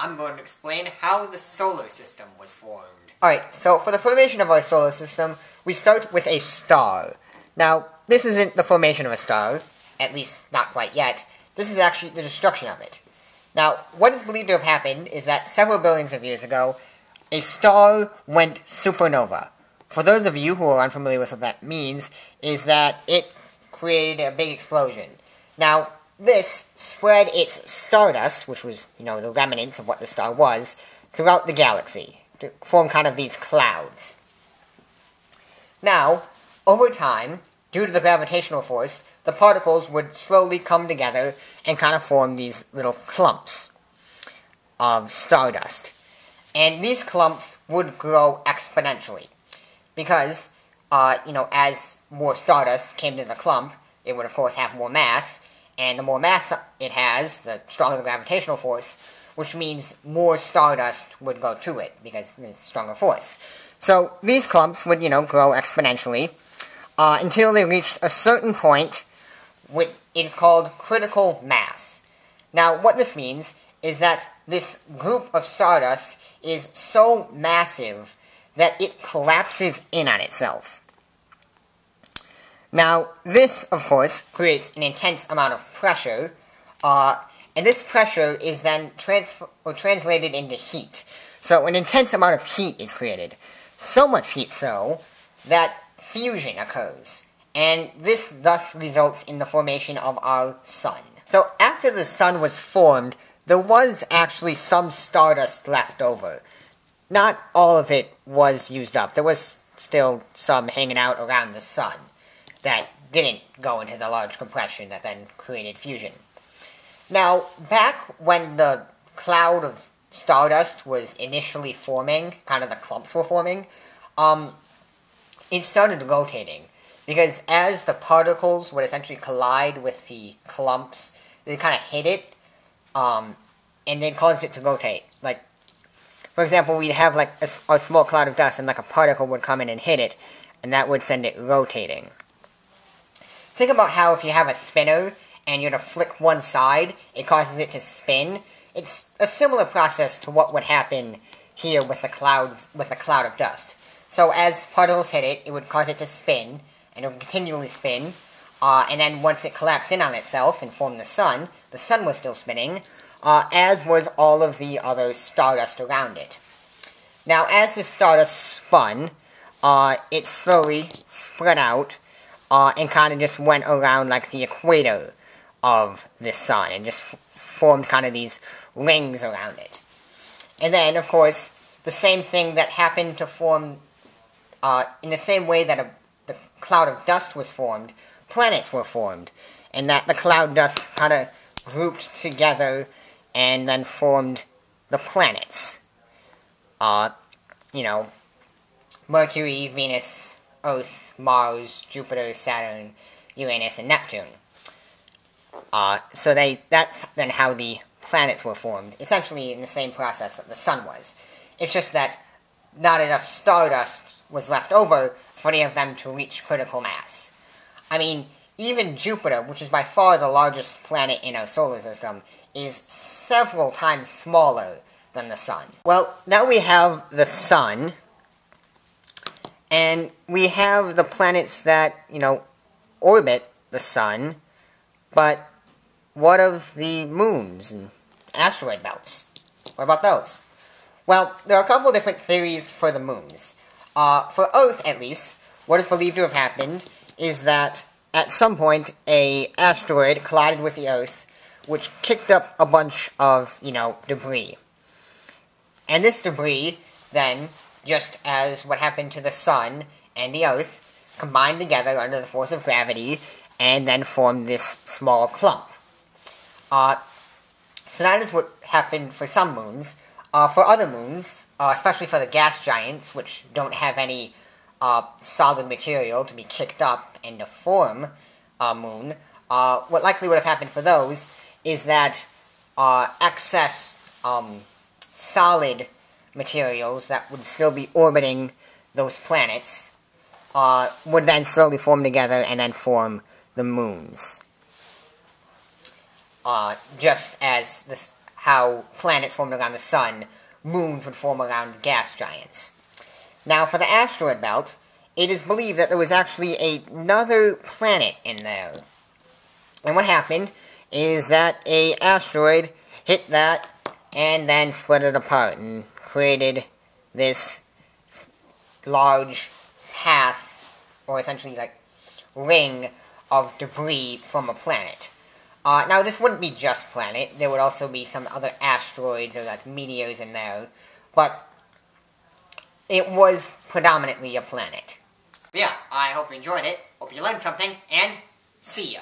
I'm going to explain how the solar system was formed. Alright, so for the formation of our solar system, we start with a star. Now, this isn't the formation of a star, at least not quite yet. This is actually the destruction of it. Now, what is believed to have happened is that several billions of years ago, a star went supernova. For those of you who are unfamiliar with what that means, is that it created a big explosion. Now, this spread its stardust, which was, the remnants of what the star was, throughout the galaxy, to form kind of these clouds. Now, over time, due to the gravitational force, the particles would slowly come together and kind of form these little clumps of stardust. And these clumps would grow exponentially. Because, as more stardust came to the clump, it would of course have more mass, and the more mass it has, the stronger the gravitational force, which means more stardust would go to it, because it's stronger force. So, these clumps would, grow exponentially, until they reached a certain point, which is called critical mass. Now, what this means is that this group of stardust is so massive that it collapses in on itself. Now, this, of course, creates an intense amount of pressure, and this pressure is then translated into heat. So an intense amount of heat is created. So much heat so that fusion occurs, and this thus results in the formation of our sun. So after the sun was formed, there was actually some stardust left over. Not all of it was used up. There was still some hanging out around the sun that didn't go into the large compression that then created fusion. Now, back when the cloud of stardust was initially forming, kind of the clumps were forming, it started rotating. Because as the particles would essentially collide with the clumps, they kind of hit it, and they caused it to rotate. Like, for example, we'd have like a small cloud of dust, and like a particle would come in and hit it, and that would send it rotating. Think about how if you have a spinner, and you're to flick one side, it causes it to spin. It's a similar process to what would happen here with the cloud of dust. So as particles hit it, it would cause it to spin, and it would continually spin, and then once it collapsed in on itself and formed the sun was still spinning, as was all of the other stardust around it. Now, as the stardust spun, it slowly spread out, and kind of just went around like the equator of the sun, and just formed kind of these rings around it. And then, of course, the same thing that happened to form, in the same way that the cloud of dust was formed, planets were formed, and that the cloud dust kind of grouped together and then formed the planets. Mercury, Venus, Earth, Mars, Jupiter, Saturn, Uranus, and Neptune. So that's then how the planets were formed, essentially in the same process that the sun was. It's just that not enough stardust was left over for any of them to reach critical mass. I mean, even Jupiter, which is by far the largest planet in our solar system, is several times smaller than the sun. Well, now we have the sun, and we have the planets that, orbit the sun, but what of the moons and asteroid belts? What about those? Well, there are a couple different theories for the moons. For Earth, at least, what is believed to have happened is that at some point, an asteroid collided with the Earth, which kicked up a bunch of, debris. And this debris, then, just as what happened to the sun and the Earth, combined together under the force of gravity, and then formed this small clump. So that is what happened for some moons. For other moons, especially for the gas giants, which don't have any solid material to be kicked up and to form a moon, what likely would have happened for those is that excess solid materials that would still be orbiting those planets would then slowly form together and then form the moons. Just as how planets formed around the sun, moons would form around gas giants. Now, for the asteroid belt, it is believed that there was actually another planet in there. And what happened is that an asteroid hit that and then split it apart and created this large path, or essentially like ring of debris from a planet. Now, this wouldn't be just planet. There would also be some other asteroids or like meteors in there. But it was predominantly a planet. Yeah, I hope you enjoyed it. Hope you learned something, and see ya.